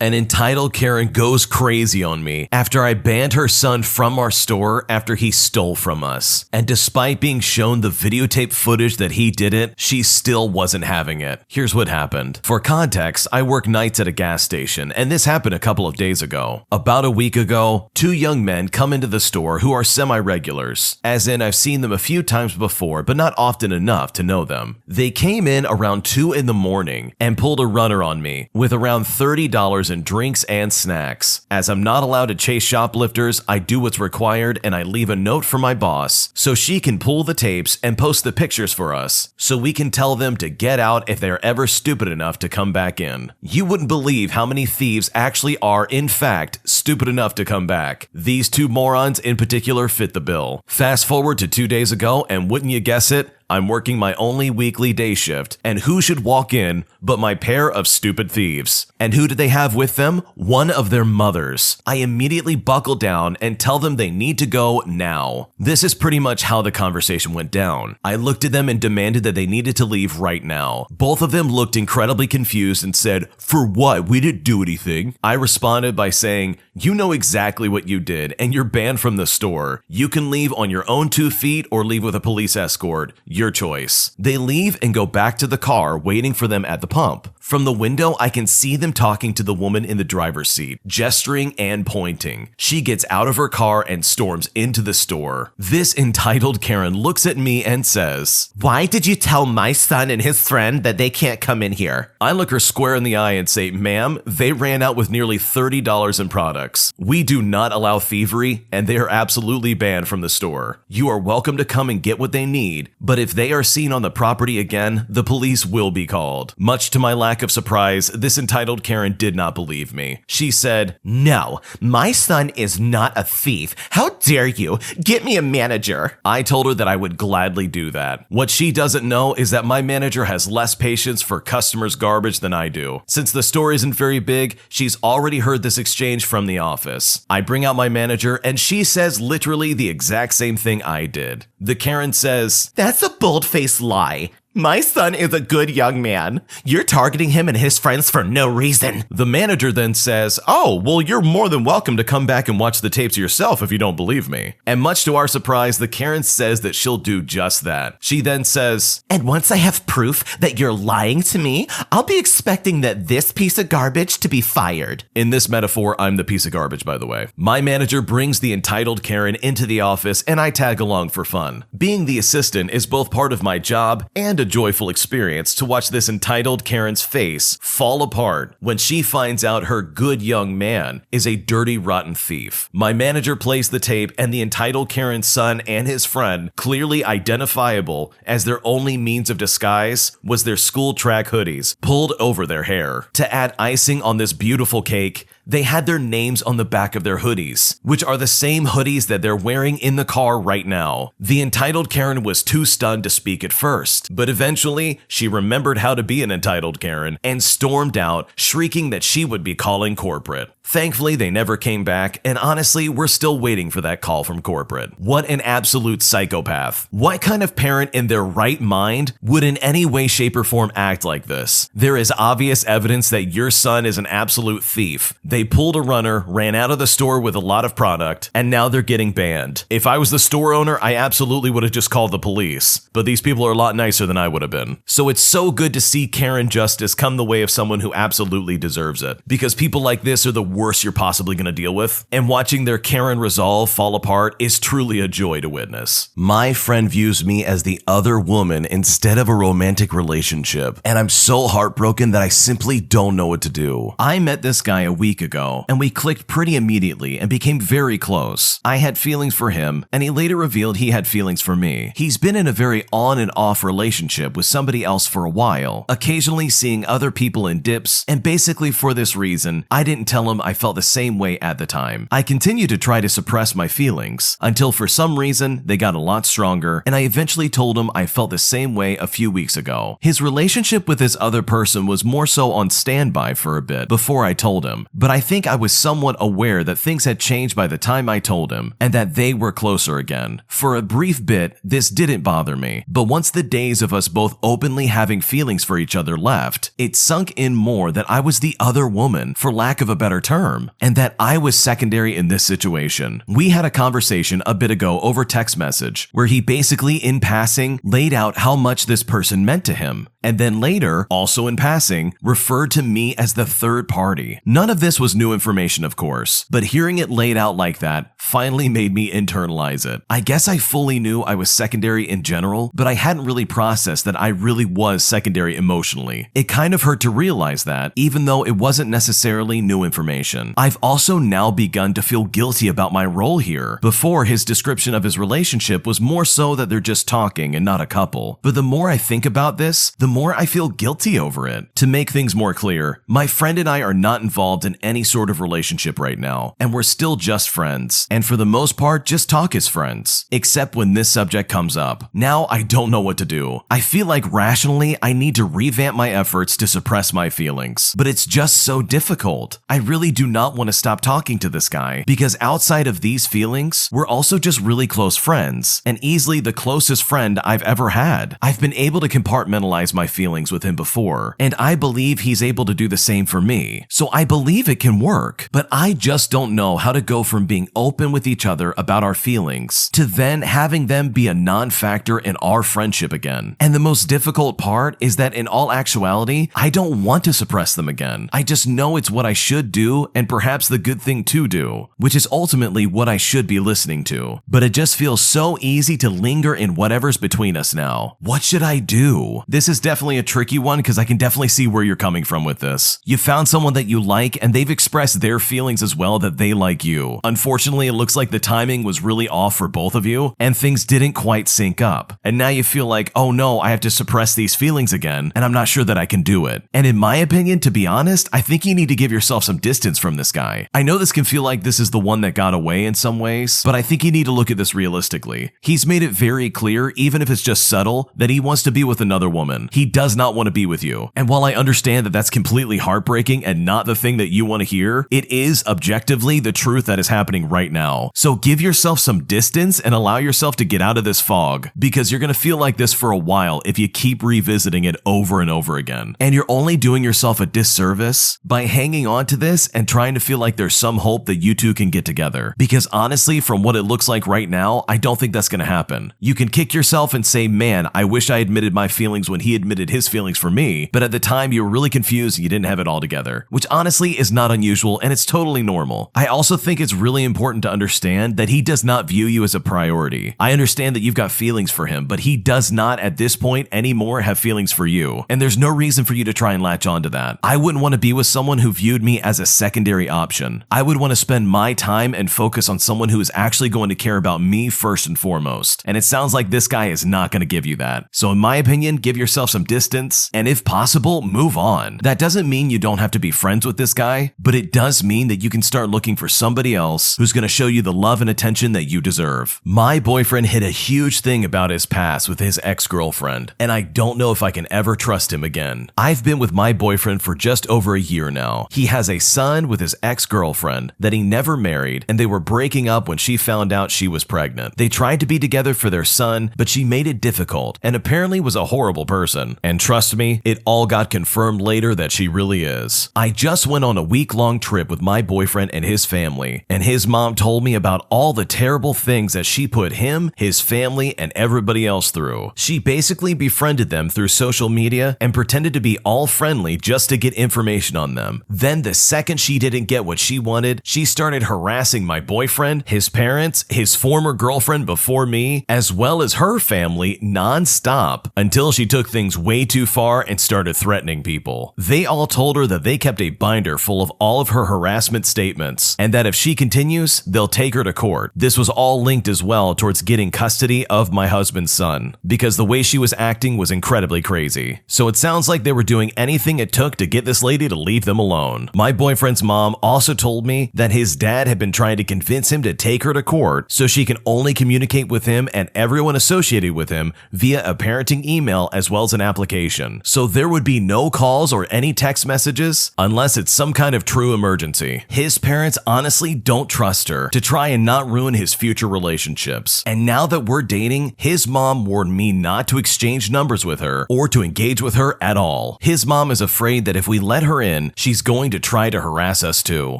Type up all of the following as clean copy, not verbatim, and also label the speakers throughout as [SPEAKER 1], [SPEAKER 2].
[SPEAKER 1] An entitled Karen goes crazy on me after I banned her son from our store after he stole from us. And despite being shown the videotape footage that he did it, she still wasn't having it. Here's what happened. For context, I work nights at a gas station, and this happened a couple of days ago. About a week ago, two young men come into the store who are semi-regulars, as in I've seen them a few times before, but not often enough to know them. They came in around 2 in the morning and pulled a runner on me with around $30 in drinks and snacks. As I'm not allowed to chase shoplifters, I do what's required and I leave a note for my boss so she can pull the tapes and post the pictures for us so we can tell them to get out if they're ever stupid enough to come back in. You wouldn't believe how many thieves actually are, in fact, stupid enough to come back. These two morons in particular fit the bill. Fast forward to 2 days ago, and wouldn't you guess it? I'm working my only weekly day shift, and who should walk in but my pair of stupid thieves? And who do they have with them? One of their mothers. I immediately buckle down and tell them they need to go now. This is pretty much how the conversation went down. I looked at them and demanded that they needed to leave right now. Both of them looked incredibly confused and said, "For what? We didn't do anything." I responded by saying, "You know exactly what you did, and you're banned from the store. You can leave on your own 2 feet or leave with a police escort. Your choice." They leave and go back to the car, waiting for them at the pump. From the window, I can see them talking to the woman in the driver's seat, gesturing and pointing. She gets out of her car and storms into the store. This entitled Karen looks at me and says, "Why did you tell my son and his friend that they can't come in here?" I look her square in the eye and say, "Ma'am, they ran out with nearly $30 in products. We do not allow thievery, and they are absolutely banned from the store. You are welcome to come and get what they need, but if they are seen on the property again, the police will be called." Much to my lack of surprise, this entitled Karen did not believe me. She said, "No, my son is not a thief. How dare you? Get me a manager." I told her that I would gladly do that. What she doesn't know is that my manager has less patience for customers' garbage than I do. Since the store isn't very big, she's already heard this exchange from the office. I bring out my manager and she says literally the exact same thing I did. The Karen says, "That's a bold-faced lie. My son is a good young man. You're targeting him and his friends for no reason." The manager then says, "Oh, well, you're more than welcome to come back and watch the tapes yourself if you don't believe me." And much to our surprise, the Karen says that she'll do just that. She then says, "And once I have proof that you're lying to me, I'll be expecting that this piece of garbage to be fired." In this metaphor, I'm the piece of garbage, by the way. My manager brings the entitled Karen into the office and I tag along for fun. Being the assistant is both part of my job and a joyful experience to watch this entitled Karen's face fall apart when she finds out her good young man is a dirty, rotten thief. My manager plays the tape and the entitled Karen's son and his friend, clearly identifiable as their only means of disguise, was their school track hoodies pulled over their hair. To add icing on this beautiful cake, they had their names on the back of their hoodies, which are the same hoodies that they're wearing in the car right now. The entitled Karen was too stunned to speak at first, but eventually she remembered how to be an entitled Karen and stormed out, shrieking that she would be calling corporate. Thankfully, they never came back, and honestly, we're still waiting for that call from corporate. What an absolute psychopath. What kind of parent in their right mind would in any way, shape, or form act like this? There is obvious evidence that your son is an absolute thief. They pulled a runner, ran out of the store with a lot of product, and now they're getting banned. If I was the store owner, I absolutely would have just called the police, but these people are a lot nicer than I would have been. So it's so good to see Karen justice come the way of someone who absolutely deserves it, because people like this are the worst you're possibly going to deal with, and watching their Karen resolve fall apart is truly a joy to witness. My friend views me as the other woman instead of a romantic relationship, and I'm so heartbroken that I simply don't know what to do. I met this guy a week ago, and we clicked pretty immediately and became very close. I had feelings for him, and he later revealed he had feelings for me. He's been in a very on and off relationship with somebody else for a while, occasionally seeing other people in dips, and basically for this reason, I didn't tell him I felt the same way at the time. I continued to try to suppress my feelings until for some reason they got a lot stronger, and I eventually told him I felt the same way a few weeks ago. His relationship with this other person was more so on standby for a bit before I told him, but I think I was somewhat aware that things had changed by the time I told him and that they were closer again. For a brief bit, this didn't bother me, but once the days of us both openly having feelings for each other left, it sunk in more that I was the other woman, for lack of a better term, and that I was secondary in this situation. We had a conversation a bit ago over text message where he basically in passing laid out how much this person meant to him, and then later, also in passing, referred to me as the third party. None of this was new information, of course, but hearing it laid out like that finally made me internalize it. I guess I fully knew I was secondary in general, but I hadn't really processed that I really was secondary emotionally. It kind of hurt to realize that, even though it wasn't necessarily new information. I've also now begun to feel guilty about my role here. Before, his description of his relationship was more so that they're just talking and not a couple. But the more I think about this, the more I feel guilty over it. To make things more clear, my friend and I are not involved in any sort of relationship right now, and we're still just friends, and for the most part, just talk as friends, except when this subject comes up. Now I don't know what to do. I feel like rationally I need to revamp my efforts to suppress my feelings, but it's just so difficult. I really do not want to stop talking to this guy, because outside of these feelings, we're also just really close friends, and easily the closest friend I've ever had. I've been able to compartmentalize my feelings with him before, and I believe he's able to do the same for me. So I believe it can work, but I just don't know how to go from being open with each other about our feelings to then having them be a non-factor in our friendship again. And the most difficult part is that in all actuality, I don't want to suppress them again. I just know it's what I should do and perhaps the good thing to do, which is ultimately what I should be listening to. But it just feels so easy to linger in whatever's between us now. What should I do? This is definitely a tricky one because I can definitely see where you're coming from with this. You found someone that you like and they've expressed their feelings as well that they like you. Unfortunately, it looks like the timing was really off for both of you and things didn't quite sync up. And now you feel like, oh no, I have to suppress these feelings again and I'm not sure that I can do it. And in my opinion, to be honest, I think you need to give yourself some distance from this guy. I know this can feel like this is the one that got away in some ways, but I think you need to look at this realistically. He's made it very clear, even if it's just subtle, that he wants to be with another woman. He does not want to be with you. And while I understand that that's completely heartbreaking and not the thing that you want to hear, it is objectively the truth that is happening right now. So give yourself some distance and allow yourself to get out of this fog, because you're going to feel like this for a while if you keep revisiting it over and over again. And you're only doing yourself a disservice by hanging on to this and trying to feel like there's some hope that you two can get together. Because honestly, from what it looks like right now, I don't think that's going to happen. You can kick yourself and say, man, I wish I admitted my feelings when he admitted his feelings for me, but at the time you were really confused and you didn't have it all together, which honestly is not unusual and it's totally normal. I also think it's really important to understand that he does not view you as a priority. I understand that you've got feelings for him, but he does not at this point anymore have feelings for you, and there's no reason for you to try and latch onto that. I wouldn't want to be with someone who viewed me as a secondary option. I would want to spend my time and focus on someone who is actually going to care about me first and foremost, and it sounds like this guy is not going to give you that. So in my opinion, give yourself some distance, and if possible, move on. That doesn't mean you don't have to be friends with this guy, but it does mean that you can start looking for somebody else who's going to show you the love and attention that you deserve. My boyfriend hid a huge thing about his past with his ex-girlfriend, and I don't know if I can ever trust him again. I've been with my boyfriend for just over a year now. He has a son with his ex-girlfriend that he never married, and they were breaking up when she found out she was pregnant. They tried to be together for their son, but she made it difficult and apparently was a horrible person. And trust me, it all got confirmed later that she really is. I just went on a week-long trip with my boyfriend and his family, and his mom told me about all the terrible things that she put him, his family, and everybody else through. She basically befriended them through social media and pretended to be all friendly just to get information on them. Then the second she didn't get what she wanted, she started harassing my boyfriend, his parents, his former girlfriend before me, as well as her family non-stop, until she took things way too far and started threatening people. They all told her that they kept a binder full of all of her harassment statements, and that if she continues, they'll take her to court. This was all linked as well towards getting custody of my husband's son, because the way she was acting was incredibly crazy. So it sounds like they were doing anything it took to get this lady to leave them alone. My boyfriend boyfriend's mom also told me that his dad had been trying to convince him to take her to court so she can only communicate with him and everyone associated with him via a parenting email as well as an application. So there would be no calls or any text messages unless it's some kind of true emergency. His parents honestly don't trust her to try and not ruin his future relationships. And now that we're dating, his mom warned me not to exchange numbers with her or to engage with her at all. His mom is afraid that if we let her in, she's going to try to harass us too.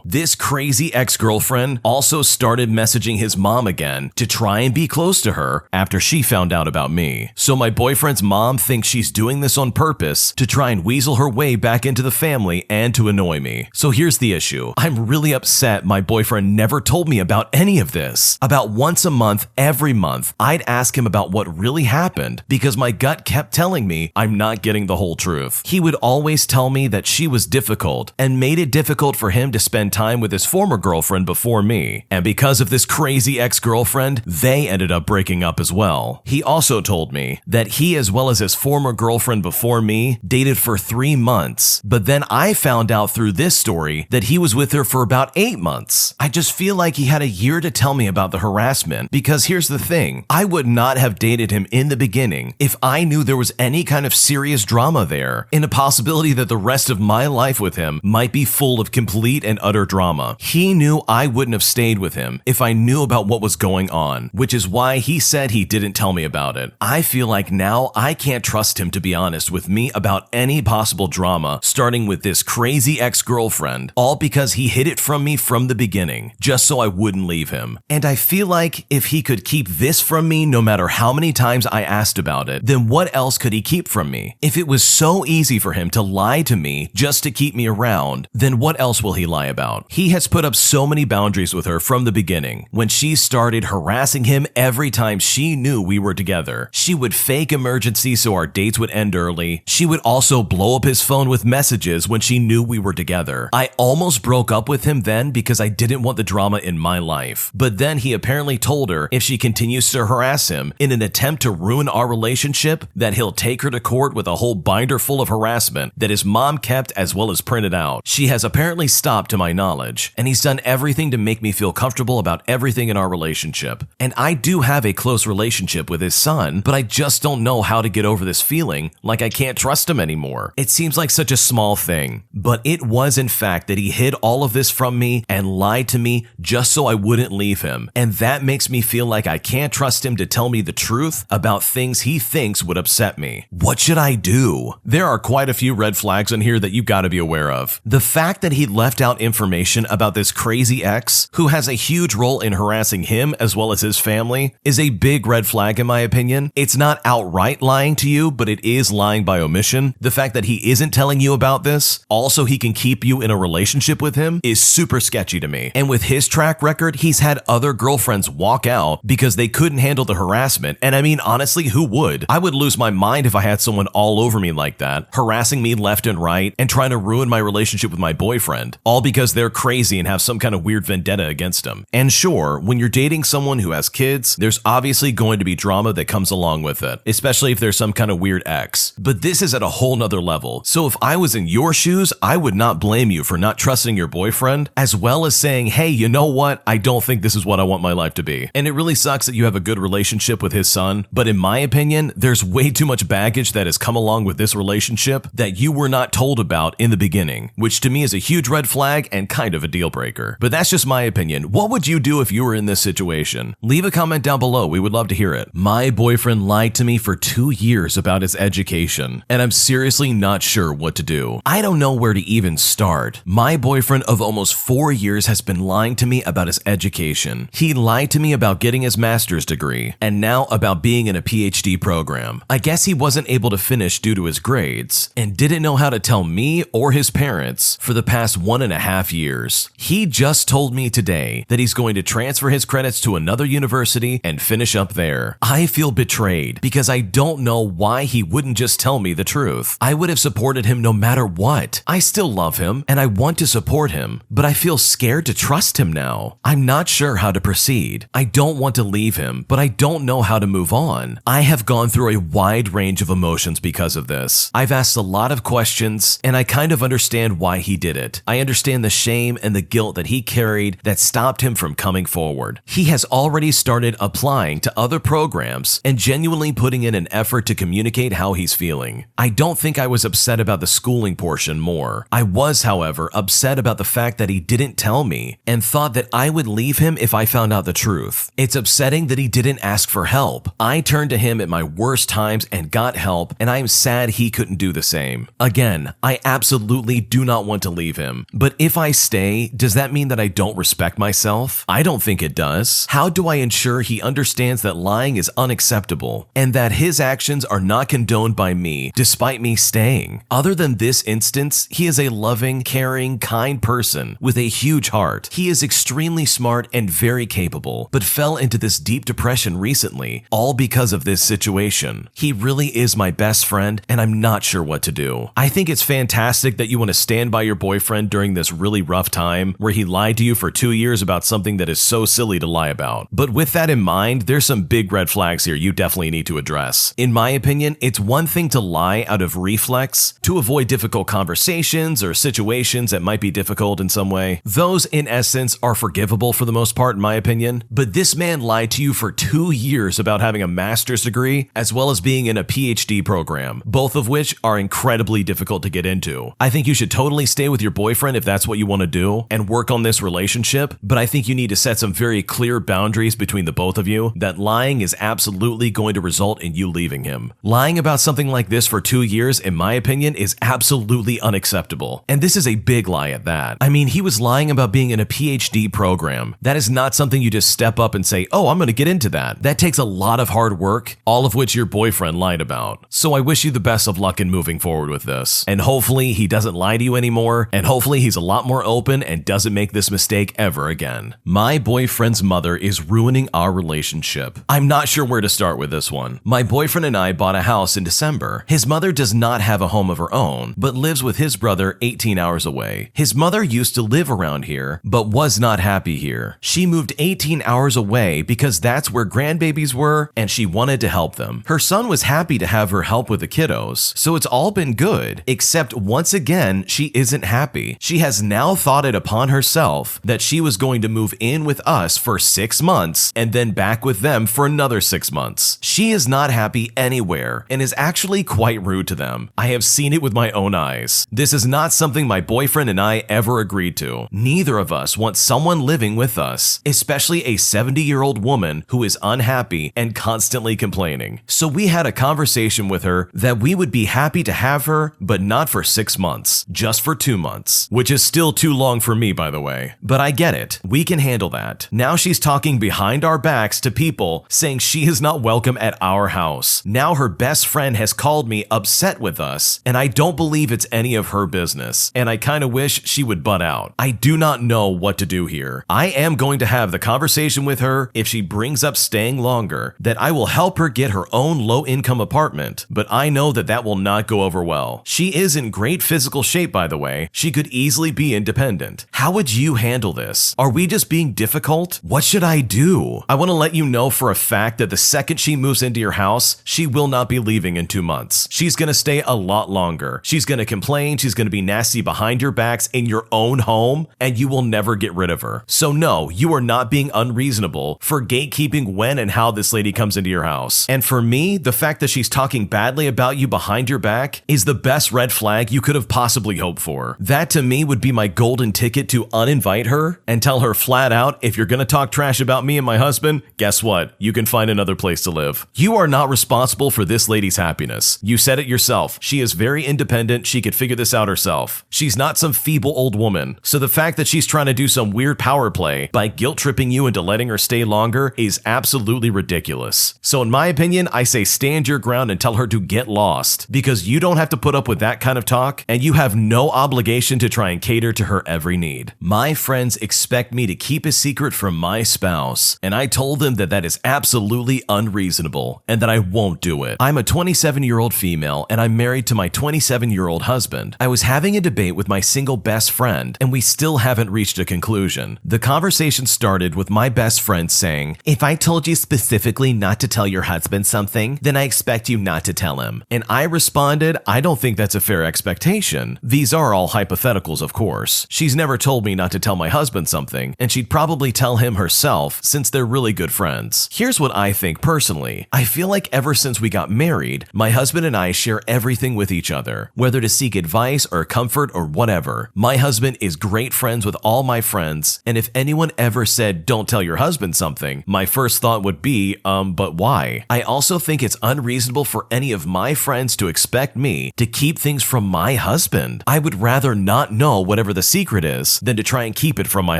[SPEAKER 1] This crazy ex-girlfriend also started messaging his mom again to try and be close to her after she found out about me. So my boyfriend's mom thinks she's doing this on purpose to try and weasel her way back into the family and to annoy me. So here's the issue. I'm really upset my boyfriend never told me about any of this. About once a month, every month, I'd ask him about what really happened because my gut kept telling me I'm not getting the whole truth. He would always tell me that she was difficult and made it difficult for him to spend time with his former girlfriend before me. And because of this crazy ex-girlfriend, they ended up breaking up as well. He also told me that he, as well as his former girlfriend before me, dated for 3 months. But then I found out through this story that he was with her for about 8 months. I just feel like he had a year to tell me about the harassment because here's the thing. I would not have dated him in the beginning if I knew there was any kind of serious drama there, and a possibility that the rest of my life with him might be full of complete and utter drama. He knew I wouldn't have stayed with him if I knew about what was going on, which is why he said he didn't tell me about it. I feel like now I can't trust him to be honest with me about any possible drama, starting with this crazy ex-girlfriend, all because he hid it from me from the beginning, just so I wouldn't leave him. And I feel like if he could keep this from me no matter how many times I asked about it, then what else could he keep from me? If it was so easy for him to lie to me just to keep me around, then what else will he lie about? He has put up so many boundaries with her from the beginning. When she started harassing him every time she knew we were together, she would fake emergencies so our dates would end early. She would also blow up his phone with messages when she knew we were together. I almost broke up with him then because I didn't want the drama in my life. But then he apparently told her if she continues to harass him in an attempt to ruin our relationship, that he'll take her to court with a whole binder full of harassment that his mom kept as well as printed out. She has apparently stopped to my knowledge, and he's done everything to make me feel comfortable about everything in our relationship. And I do have a close relationship with his son, but I just don't know how to get over this feeling like I can't trust him anymore. It seems like such a small thing, but it was in fact that he hid all of this from me and lied to me just so I wouldn't leave him. And that makes me feel like I can't trust him to tell me the truth about things he thinks would upset me. What should I do? There are quite a few red flags in here that you gotta be aware of. The fact that he left out information about this crazy ex who has a huge role in harassing him as well as his family is a big red flag in my opinion. It's not outright lying to you, but it is lying by omission. The fact that he isn't telling you about this, also he can keep you in a relationship with him, is super sketchy to me. And with his track record, he's had other girlfriends walk out because they couldn't handle the harassment. And I mean, honestly, who would? I would lose my mind if I had someone all over me like that, harassing me left and right and trying to ruin my relationship with my boyfriend, all because they're crazy and have some kind of weird vendetta against him. And sure, when you're dating someone who has kids, there's obviously going to be drama that comes along with it, especially if there's some kind of weird ex. But this is at a whole nother level. So if I was in your shoes, I would not blame you for not trusting your boyfriend, as well as saying, hey, you know what? I don't think this is what I want my life to be. And it really sucks that you have a good relationship with his son, but in my opinion, there's way too much baggage that has come along with this relationship that you were not told about in the beginning, which to me is a huge red flag and kind of a deal breaker. But that's just my opinion. What would you do if you were in this situation? Leave a comment down below. We would love to hear it. My boyfriend lied to me for 2 years about his education, and I'm seriously not sure what to do. I don't know where to even start. My boyfriend of almost 4 years has been lying to me about his education. He lied to me about getting his master's degree, and now about being in a PhD program. I guess he wasn't able to finish due to his grades, and didn't know how to tell me or his parents for the past 1.5 years. He just told me today that he's going to transfer his credits to another university and finish up there. I feel betrayed because I don't know why he wouldn't just tell me the truth. I would have supported him no matter what. I still love him and I want to support him, but I feel scared to trust him now. I'm not sure how to proceed. I don't want to leave him, but I don't know how to move on. I have gone through a wide range of emotions because of this. I've asked a lot of questions and I kind of understand why he did it. I understand the shame and the guilt that he carried that stopped him from coming forward. He has already started applying to other programs and genuinely putting in an effort to communicate how he's feeling. I don't think I was upset about the schooling portion more. I was, however, upset about the fact that he didn't tell me and thought that I would leave him if I found out the truth. It's upsetting that he didn't ask for help. I turned to him at my worst times and got help, and I am sad he couldn't do the same. Again, I absolutely do not want to leave him. But if I stay, does that mean that I don't respect myself? I don't think it does. How do I ensure he understands that lying is unacceptable and that his actions are not condoned by me despite me staying? Other than this instance, he is a loving, caring, kind person with a huge heart. He is extremely smart and very capable, but fell into this deep depression recently, all because of this situation. He really is my best friend, and I'm not sure what to do. I think it's fantastic that you want to stand by your boyfriend during this really rough time where he lied to you for 2 years about something that is so silly to lie about. But with that in mind, there's some big red flags here you definitely need to address. In my opinion, it's one thing to lie out of reflex to avoid difficult conversations or situations that might be difficult in some way. Those, in essence, are forgivable for the most part, in my opinion. But this man lied to you for 2 years about having a master's degree as well as being in a PhD program, both of which are incredibly difficult to get into. I think you should totally stay with your boyfriend if that's what you want to do and work on this relationship, but I think you need to set some very clear boundaries between the both of you that lying is absolutely going to result in you leaving him. Lying about something like this for 2 years, in my opinion, is absolutely unacceptable. And this is a big lie at that. I mean, he was lying about being in a PhD program. That is not something you just step up and say, oh, I'm going to get into that. That takes a lot of hard work, all of which your boyfriend lied about. So I wish you the best of luck in moving forward with this. And hopefully he doesn't lie to you anymore, and hopefully he's a lot more open and doesn't make this mistake ever again. My boyfriend's mother is ruining our relationship. I'm not sure where to start with this one. My boyfriend and I bought a house in December. His mother does not have a home of her own, but lives with his brother 18 hours away. His mother used to live around here, but was not happy here. She moved 18 hours away because that's where grandbabies were, and she wanted to help them. Her son was happy to have her help with the kiddos, so it's all been good, except once again, she isn't happy. She has now thought it upon herself that she was going to move in with us for 6 months and then back with them for another 6 months. She is not happy anywhere and is actually quite rude to them. I have seen it with my own eyes. This is not something my boyfriend and I ever agreed to. Neither of us want someone living with us, especially a 70-year-old woman who is unhappy and constantly complaining. So we had a conversation with her that we would be happy to have her, but not for 6 months, just for 2 months, which is still too long for me, by the way. But I get it. We can handle that. Now she's talking behind our backs to people saying she is not welcome at our house. Now her best friend has called me upset with us, and I don't believe it's any of her business, and I kind of wish she would butt out. I do not know what to do here. I am going to have the conversation with her if she brings up staying longer, that I will help her get her own low-income apartment, but I know that that will not go over well. She is in great physical shape, by the way. She could easily be independent. How would you handle this? Are we just being difficult? What should I do? I want to let you know for a fact that the second she moves into your house, she will not be leaving in 2 months. She's going to stay a lot longer. She's going to complain. She's going to be nasty behind your backs in your own home, and you will never get rid of her. So no, you are not being unreasonable for gatekeeping when and how this lady comes into your house. And for me, the fact that she's talking badly about you behind your back is the best red flag you could have possibly hoped for. That to me would be my golden ticket to uninvite her and tell her flat out, if you're going to talk trash about me and my husband, guess what? You can find another place to live. You are not responsible for this lady's happiness. You said it yourself. She is very independent. She could figure this out herself. She's not some feeble old woman. So the fact that she's trying to do some weird power play by guilt tripping you into letting her stay longer is absolutely ridiculous. So in my opinion, I say stand your ground and tell her to get lost, because you don't have to put up with that kind of talk, and you have no obligation to try and cater to her every need. My friends expect me to keep a secret from my spouse, and I told them that that is absolutely unreasonable and that I won't do it. I'm a 27-year-old female, and I'm married to my 27-year-old husband. I was having a debate with my single best friend, and we still haven't reached a conclusion. The conversation started with my best friend saying, if I told you specifically not to tell your husband something, then I expect you not to tell him. And I responded, I don't think that's a fair expectation. These are all hypothetical. hypotheticals, of course. She's never told me not to tell my husband something, and she'd probably tell him herself since they're really good friends. Here's what I think personally. I feel like ever since we got married, my husband and I share everything with each other, whether to seek advice or comfort or whatever. My husband is great friends with all my friends, and if anyone ever said, don't tell your husband something, my first thought would be, but why? I also think it's unreasonable for any of my friends to expect me to keep things from my husband. I would rather not know whatever the secret is than to try and keep it from my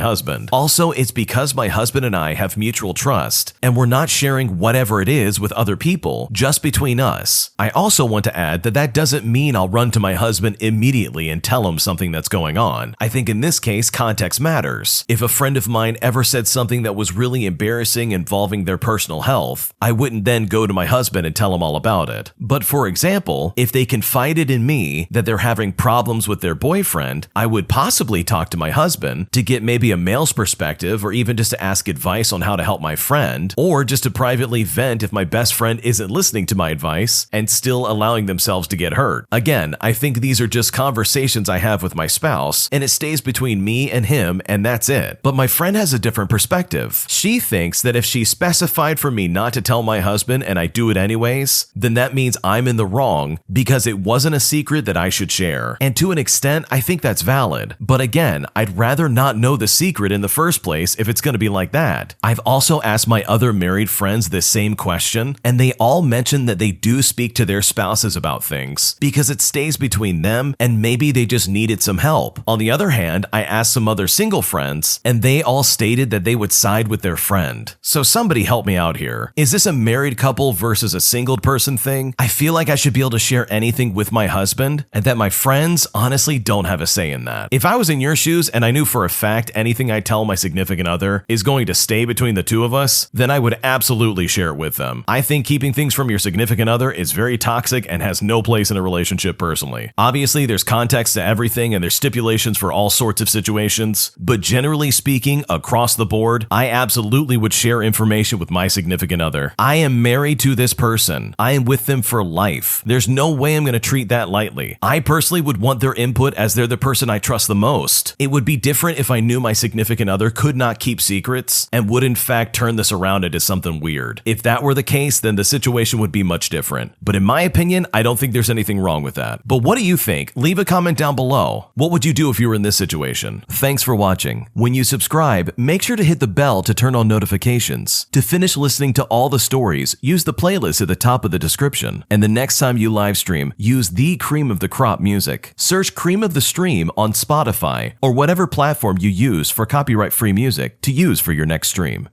[SPEAKER 1] husband. Also, it's because my husband and I have mutual trust, and we're not sharing whatever it is with other people, just between us. I also want to add that doesn't mean I'll run to my husband immediately and tell him something that's going on. I think in this case, context matters. If a friend of mine ever said something that was really embarrassing involving their personal health, I wouldn't then go to my husband and tell him all about it. But for example, if they confided in me that they're having problems with their boyfriend, I would possibly talk to my husband to get maybe a male's perspective, or even just to ask advice on how to help my friend, or just to privately vent if my best friend isn't listening to my advice and still allowing themselves to get hurt. Again, I think these are just conversations I have with my spouse, and it stays between me and him, and that's it. But my friend has a different perspective. She thinks that if she specified for me not to tell my husband and I do it anyways, then that means I'm in the wrong because it wasn't a secret that I should share. And to an extent, I think that's valid. But again, I'd rather not know the secret in the first place if it's going to be like that. I've also asked my other married friends this same question, and they all mention that they do speak to their spouses about things because it stays between them and maybe they just needed some help. On the other hand, I asked some other single friends, and they all stated that they would side with their friend. So somebody help me out here. Is this a married couple versus a single person thing? I feel like I should be able to share anything with my husband, and that my friends honestly don't have a say in that. If I was in your shoes and I knew for a fact anything I tell my significant other is going to stay between the two of us, then I would absolutely share it with them. I think keeping things from your significant other is very toxic and has no place in a relationship personally. Obviously, there's context to everything and there's stipulations for all sorts of situations, but generally speaking, across the board, I absolutely would share information with my significant other. I am married to this person. I am with them for life. There's no way I'm going to treat that lightly. I personally would want their input as they're the person I trust the most. It would be different if I knew my significant other could not keep secrets and would in fact turn this around into something weird. If that were the case, then the situation would be much different. But in my opinion, I don't think there's anything wrong with that. But what do you think? Leave a comment down below. What would you do if you were in this situation? Thanks for watching. When you subscribe, make sure to hit the bell to turn on notifications. To finish listening to all the stories, use the playlist at the top of the description. And the next time you live stream, use the Cream of the Crop music. Search Cream of the Stream on Spotify or whatever platform you use for copyright-free music to use for your next stream.